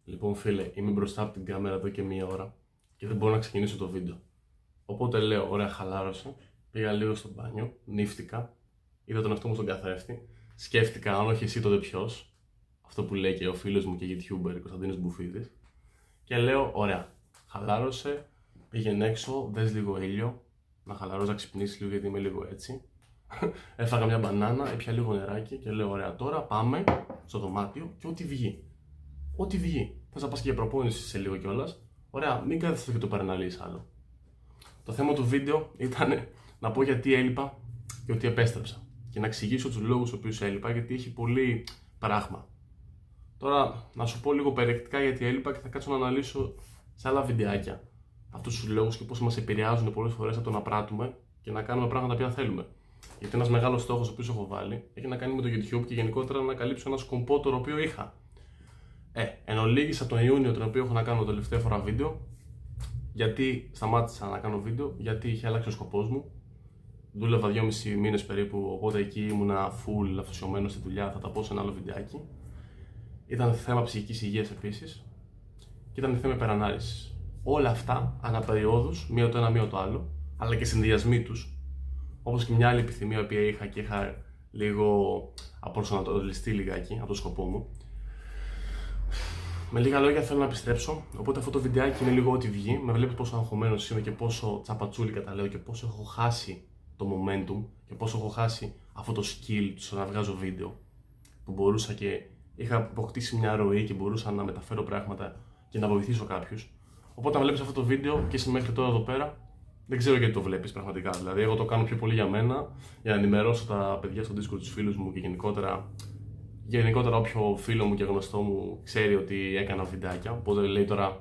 Λοιπόν, φίλε, είμαι μπροστά από την κάμερα εδώ και μία ώρα και δεν μπορώ να ξεκινήσω το βίντεο. Οπότε λέω, ωραία, χαλάρωσε. Πήγα λίγο στο μπάνιο, νύφτηκα, είδα τον εαυτό μου στον καθρέφτη. Σκέφτηκα, αν όχι εσύ, τότε ποιος. Αυτό που λέει και ο φίλος μου και YouTuber Κωνσταντίνος Μπουφίδης. Και λέω, ωραία, χαλάρωσε, πήγαινε έξω, δες λίγο ήλιο. Να χαλαρώσει, να ξυπνήσει λίγο γιατί είμαι λίγο έτσι. Έφαγα μια μπανάνα, έπια λίγο νεράκι και λέω: ωραία, τώρα πάμε στο δωμάτιο και ό,τι βγει. Ό,τι βγει. Θες να πας και για προπόνηση σε λίγο κιόλας. Ωραία, μην κάθεσαι και το παραναλύεις άλλο. Το θέμα του βίντεο ήταν να πω γιατί έλειπα και ότι επέστρεψα. Και να εξηγήσω τους λόγους στους οποίους έλειπα, γιατί έχει πολύ πράγμα. Τώρα να σου πω λίγο περιεκτικά γιατί έλειπα και θα κάτσω να αναλύσω σε άλλα βιντεάκια αυτούς τους λόγους και πώς μας επηρεάζουν πολλές φορές από το να πράττουμε και να κάνουμε πράγματα που θέλουμε. Γιατί ένας μεγάλος στόχος ο οποίος έχω βάλει έχει να κάνει με το YouTube και γενικότερα να καλύψω ένα σκοπό το οποίο είχα. Εν ολίγης από τον Ιούνιο, τον οποίο έχω να κάνω τελευταία φορά βίντεο, γιατί σταμάτησα να κάνω βίντεο, γιατί είχε αλλάξει ο σκοπός μου. Δούλευα 2,5 μήνες περίπου, οπότε εκεί ήμουνα full αφοσιωμένος στη δουλειά, θα τα πω σε ένα άλλο βιντεάκι. Ήταν θέμα ψυχικής υγείας επίσης και ήταν θέμα υπερανάλυσης. Όλα αυτά αναπεριόδους, μία το ένα, μία το άλλο, αλλά και συνδυασμοί τους. Όπως και μια άλλη επιθυμία που είχα και είχα λίγο απροσανατολιστεί λιγάκι από το σκοπό μου. Με λίγα λόγια θέλω να επιστρέψω, οπότε αυτό το βιντεάκι είναι λίγο ό,τι βγει. Με βλέπετε πόσο αγχωμένος είμαι και πόσο τσαπατσούλικα τα λέω και πόσο έχω χάσει το momentum και πόσο έχω χάσει αυτό το skill στο να βγάζω βίντεο. Που μπορούσα και είχα αποκτήσει μια ροή και μπορούσα να μεταφέρω πράγματα και να βοηθήσω κάποιους. Οπότε, αν βλέπεις αυτό το βίντεο και είσαι μέχρι τώρα εδώ πέρα, δεν ξέρω γιατί το βλέπεις πραγματικά. Δηλαδή, εγώ το κάνω πιο πολύ για μένα, για να ενημερώσω τα παιδιά στο Discord, τους φίλους μου και γενικότερα όποιο φίλο μου και γνωστό μου ξέρει ότι έκανα βιντεάκια. Οπότε λέει τώρα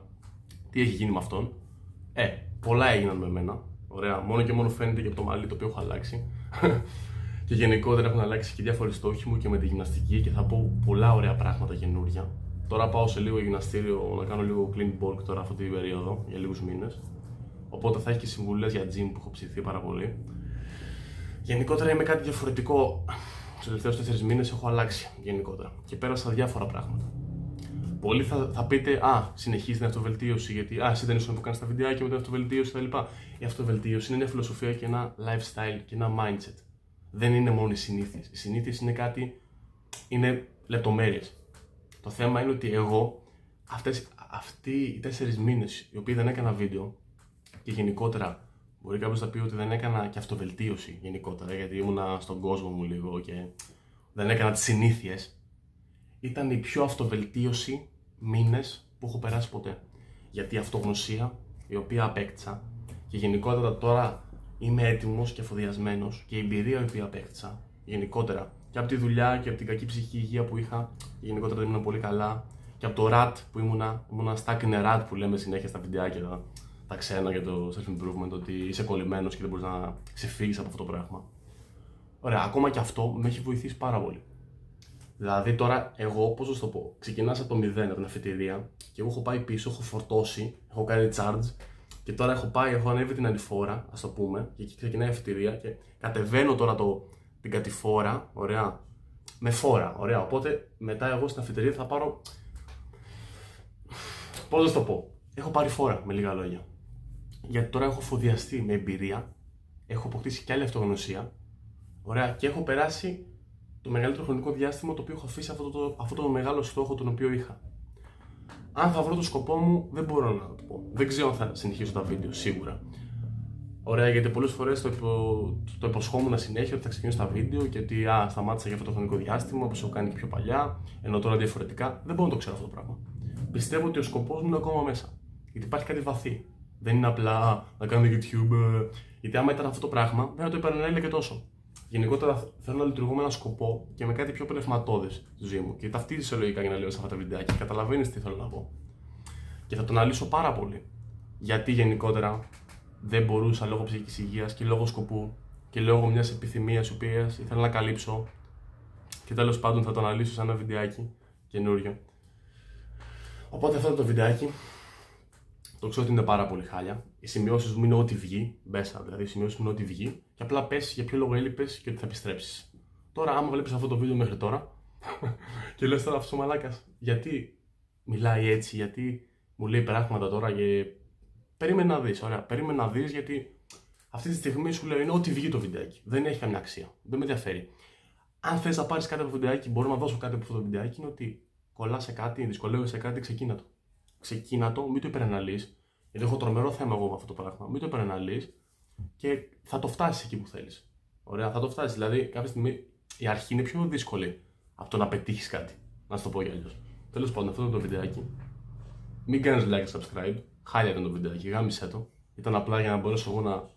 τι έχει γίνει με αυτόν. Πολλά έγιναν με μένα. Ωραία, μόνο και μόνο φαίνεται και από το μαλλί το οποίο έχω αλλάξει. Και γενικότερα έχουν αλλάξει και διάφοροι στόχοι μου και με τη γυμναστική και θα πω πολλά ωραία πράγματα καινούρια. Τώρα πάω σε λίγο γυμναστήριο να κάνω λίγο clean bulk τώρα αυτή την περίοδο για λίγους μήνες. Οπότε θα έχει και συμβουλές για gym που έχω ψηθεί πάρα πολύ. Γενικότερα είμαι κάτι διαφορετικό. Τους τελευταίους 4 μήνες έχω αλλάξει γενικότερα και πέρασα διάφορα πράγματα. Πολλοί θα πείτε, συνεχίζει την αυτοβελτίωση, γιατί εσύ δεν ήσουν που κάνεις τα βιντεάκια με την αυτοβελτίωση κτλ. Η αυτοβελτίωση είναι μια φιλοσοφία και ένα lifestyle και ένα mindset. Δεν είναι μόνο οι συνήθειες. Οι συνήθειες είναι κάτι, είναι λεπτομέρειες. Το θέμα είναι ότι εγώ, αυτοί οι 4 μήνες οι οποίοι δεν έκανα βίντεο και γενικότερα μπορεί κάποιος να πει ότι δεν έκανα και αυτοβελτίωση γενικότερα, γιατί ήμουνα στον κόσμο μου λίγο και δεν έκανα τις συνήθειες. Ήταν η πιο αυτοβελτίωση μήνες που έχω περάσει ποτέ. Γιατί η αυτογνωσία η οποία απέκτησα και γενικότερα τώρα είμαι έτοιμος και εφοδιασμένος και η εμπειρία η οποία απέκτησα γενικότερα και από τη δουλειά και από την κακή ψυχική υγεία που είχα, γενικότερα δεν ήμουν πολύ καλά, και από το rat που ήμουνα stuck in a rat που λέμε συνέχεια στα βιντεάκια τα ξένα για το self-improvement, ότι είσαι κολλημένος και δεν μπορείς να ξεφύγεις από αυτό το πράγμα. Ωραία, ακόμα και αυτό με έχει βοηθήσει πάρα πολύ. Δηλαδή τώρα εγώ, πώς θα το πω, ξεκινάς από το 0, από την αφετηρία και εγώ έχω πάει πίσω, έχω φορτώσει, έχω κάνει charge και τώρα έχω ανέβει την ανηφόρα, ας το πούμε, και εκεί ξεκινάει η αφετηρία και κατεβαίνω τώρα την κατηφόρα, ωραία, με φόρα, ωραία, οπότε μετά εγώ στην αφετηρία θα πάρω, πώς θα το πω, έχω πάρει φόρα με λίγα λόγια. Γιατί τώρα έχω φοδιαστεί με εμπειρία, έχω αποκτήσει και άλλη αυτογνωσία, ωραία, και έχω περάσει το μεγαλύτερο χρονικό διάστημα το οποίο έχω αφήσει αυτό το μεγάλο στόχο τον οποίο είχα. Αν θα βρω το σκοπό μου, δεν μπορώ να το πω. Δεν ξέρω αν θα συνεχίσω τα βίντεο, σίγουρα. Ωραία, γιατί πολλές φορές το υποσχόμουν συνέχεια ότι θα ξεκινήσω τα βίντεο και ότι σταμάτησα για αυτό το χρονικό διάστημα, όπως έχω κάνει και πιο παλιά, ενώ τώρα διαφορετικά. Δεν μπορώ να το ξέρω αυτό το πράγμα. Πιστεύω ότι ο σκοπός μου είναι ακόμα μέσα. Γιατί υπάρχει κάτι βαθύ. Δεν είναι απλά να κάνω YouTube. Γιατί άμα ήταν αυτό το πράγμα, δεν θα το υπερανέλεγα και τόσο. Γενικότερα θέλω να λειτουργώ με ένα σκοπό και με κάτι πιο πνευματώδες στη ζωή μου. Και ταυτίζεσαι λογικά για να λέω σε αυτά τα βιντεάκια. Καταλαβαίνεις τι θέλω να πω. Και θα το αναλύσω πάρα πολύ. Γιατί γενικότερα δεν μπορούσα λόγω ψυχικής υγείας και λόγω σκοπού και λόγω μιας επιθυμίας η οποία ήθελα να καλύψω. Και τέλος πάντων θα το αναλύσω σε ένα βιντεάκι καινούριο. Οπότε αυτό το βιντεάκι το ξέρω ότι είναι πάρα πολύ χάλια. Οι σημειώσεις μου είναι ό,τι βγει, μπέσα, δηλαδή οι σημειώσεις μου είναι ό,τι βγει, και απλά πες για ποιο λόγο έλειπες και ότι θα επιστρέψεις. Τώρα, άμα βλέπεις αυτό το βίντεο μέχρι τώρα και λες τώρα αυτός ο μαλάκας, γιατί μιλάει έτσι, γιατί μου λέει πράγματα τώρα και περίμενε να δεις, ωραία, περίμενε να δεις γιατί αυτή τη στιγμή σου λέω είναι ό,τι βγει το βιντεάκι, δεν έχει καμιά αξία, δεν με ενδιαφέρει. Αν θες να πάρεις κάτι από το βιντεάκι, μπορώ να δώσω κάτι από αυτό το βιντεάκι, είναι ότι κολλάς σε κάτι, δυσκολεύεσαι σε κάτι, ξεκίνα το. Ξεκίνα το, μην το υπεραναλύεις, γιατί έχω τρομερό θέμα εγώ με αυτό το πράγμα, μην το υπεραναλύεις και θα το φτάσεις εκεί που θέλεις. Ωραία, θα το φτάσεις, δηλαδή κάποια στιγμή η αρχή είναι πιο δύσκολη από το να πετύχεις κάτι, να σου το πω κι αλλιώς. Τέλος πάντων, αυτό ήταν το βιντεάκι. Μην κάνεις like και subscribe. Χάλια ήταν το βιντεάκι, γάμισε το. Ήταν απλά για να μπορέσω εγώ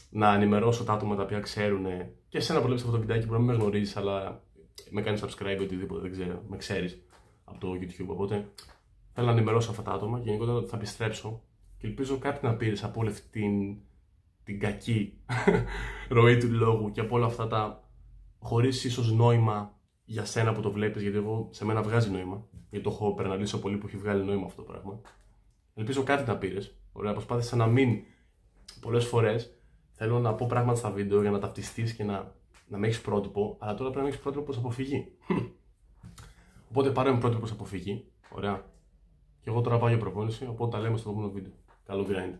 να ενημερώσω τα άτομα τα οποία ξέρουν και εσένα που βλέπεις αυτό το βιντεάκι που να μην με γνωρίζεις, αλλά με κάνεις subscribe ή οτιδήποτε, δεν ξέρω, με ξέρεις από το YouTube. Οπότε θέλω να ενημερώσω αυτά τα άτομα και γενικότερα θα επιστρέψω και ελπίζω κάτι να πήρες από όλη αυτή την κακή ροή του λόγου και από όλα αυτά τα χωρίς ίσως νόημα για σένα που το βλέπεις, γιατί εγώ σε μένα βγάζει νόημα. Γιατί το έχω περναλύσει πολύ που έχει βγάλει νόημα αυτό το πράγμα. Ελπίζω κάτι να πήρες. Ωραία, προσπάθησα να μην. Πολλές φορές θέλω να πω πράγματα στα βίντεο για να ταυτιστείς και να με έχεις πρότυπο, αλλά τώρα πρέπει να έχεις πρότυπο προς αποφυγή. Οπότε πάρε με πρότυπο προς αποφυγή. Ωραία. Και εγώ τώρα πάω για προπόνηση, οπότε τα λέμε στο επόμενο βίντεο. Καλό grind.